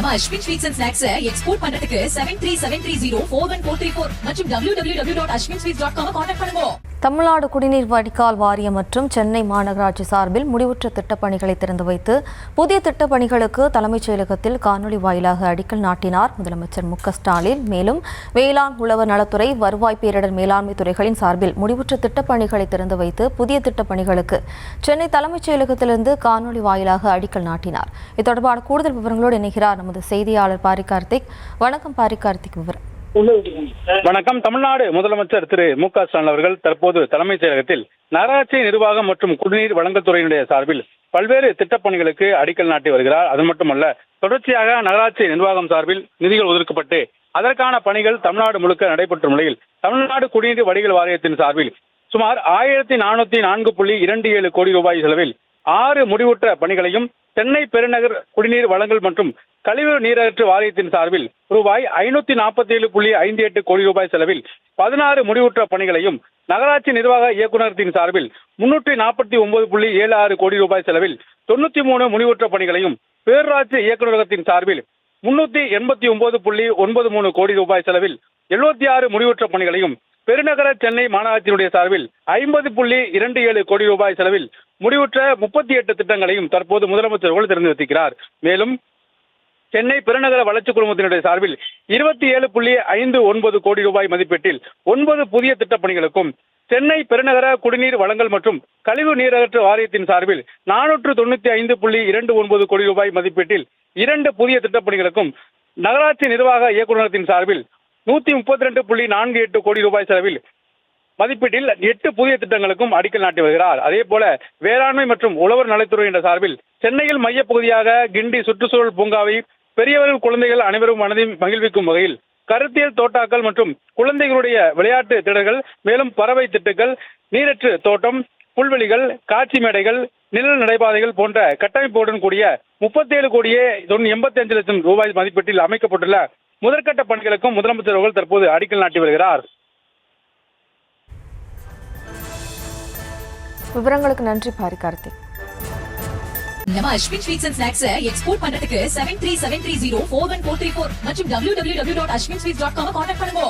நம்ம Ashwin sweets and snacks export பண்றதுக்கு 7373041434 மற்றும் www.ashwinsweets.com கான்டாக்ட் பண்ணுங்க. தமிழ்நாடு குடிநீர் வடிகால் வாரியம் மற்றும் சென்னை மாநகராட்சி சார்பில் முடிவுற்ற திட்டப்பணிகளை திறந்து வைத்து புதிய திட்டப்பணிகளுக்கு தலைமைச் செயலகத்தில் காணொலி வாயிலாக அடிக்கல் நாட்டினார் முதலமைச்சர் மு க ஸ்டாலின். மேலும் வேளாண் உழவர் நலத்துறை, வருவாய் பேரிடர் மேலாண்மை துறைகளின் சார்பில் முடிவுற்ற திட்டப்பணிகளை திறந்து வைத்து புதிய திட்டப்பணிகளுக்கு சென்னை தலைமைச் செயலகத்திலிருந்து காணொலி வாயிலாக அடிக்கல் நாட்டினார். இது தொடர்பான கூடுதல் விவரங்களோடு இணைகிறார் நமது செய்தியாளர் பாரி கார்த்திக். வணக்கம் பாரி கார்த்திக். விவரம். வணக்கம். தமிழ்நாடு முதலமைச்சர் திரு மு க ஸ்டாலின் அவர்கள் தற்போது தலைமைச் செயலகத்தில் நகராட்சி நிர்வாகம் மற்றும் குடிநீர் வழங்கல் துறையினுடைய சார்பில் பல்வேறு திட்டப்பணிகளுக்கு அடிக்கல் நாட்டி வருகிறார். அது மட்டுமல்ல, தொடர்ச்சியாக நகராட்சி நிர்வாகம் சார்பில் நிதிகள் ஒதுக்கப்பட்டு அதற்கான பணிகள் தமிழ்நாடு முழுக்க நடைபெற்ற நிலையில் தமிழ்நாடு குடிநீர் வடிகால் வாரியத்தின் சார்பில் சுமார் 1404.27 கோடி ரூபாய் செலவில் 6 முடிவுற்ற பணிகளையும் சென்னை பெருநகர் குடிநீர் வழங்கல் மற்றும் கழிவு நீரகற்று வாரியத்தின் சார்பில் ரூபாய் 547.58 கோடி ரூபாய் செலவில் 16 முடிவுற்ற பணிகளையும் நகராட்சி நிர்வாக இயக்குநரகத்தின் சார்பில் 349.76 கோடி ரூபாய் செலவில் 93 முடிவுற்ற பணிகளையும் பேரூராட்சி இயக்குநரகத்தின் சார்பில் 389.93 கோடி ரூபாய் செலவில் 76 முடிவுற்ற பணிகளையும் பெருநகர சென்னை மாநகராட்சியினுடைய சார்பில் 50.27 கோடி ரூபாய் செலவில் முடிவுற்ற 38 திட்டங்களையும் தற்போது முதலமைச்சர் அவர்கள் திறந்து வைத்திருக்கிறார். மேலும் சென்னை பெருநகர வளர்ச்சி குழுமத்தினுடைய சார்பில் 27.59 கோடி ரூபாய் மதிப்பீட்டில் 9 புதிய திட்டப்பணிகளுக்கும் சென்னை பெருநகர குடிநீர் வழங்கல் மற்றும் கழிவு நீரகற்று வாரியத்தின் சார்பில் 495.29 கோடி ரூபாய் மதிப்பீட்டில் 2 புதிய திட்டப்பணிகளுக்கும் நகராட்சி நிர்வாக இயக்குநரகத்தின் சார்பில் 132.48 கோடி ரூபாய் செலவில் மதிப்பீட்டில் 8 புதிய திட்டங்களுக்கும் அடிக்கல் நாட்டி வருகிறார். அதே போல வேளாண்மை மற்றும் உழவர் நலத்துறை என்ற சார்பில் சென்னையில் மையப்பகுதியாக கிண்டி சுற்றுச்சூழல் பூங்காவை பெரியவர்கள் குழந்தைகள் அனைவரும் மனதை மகிழ்விக்கும் வகையில் கருத்தியல் தோட்டாக்கள் மற்றும் குழந்தைகளுடைய விளையாட்டு திடல்கள், மேலும் பறவை திட்டுகள், நீரற்று தோட்டம், புல்வெளிகள், காட்சி மேடைகள், நிழல் நடைபாதைகள் போன்ற கட்டமைப்புடன் கூடிய 37.85 லட்சம் ரூபாய் மதிப்பீட்டில் அமைக்கப்பட்டுள்ள முதற்கட்ட பணிகளுக்கும் முதலமைச்சர் அவர்கள் தற்போது அடிக்கல் நாட்டி வருகிறார். விவரங்களுக்கு நன்றி பாரி கார்த்திக். நம்ம Ashwin sweets and snacks export பண்றதுக்கு 7373041434 மற்றும் www.ashwinsweets.com கான்டாக்ட் பண்ணுங்க.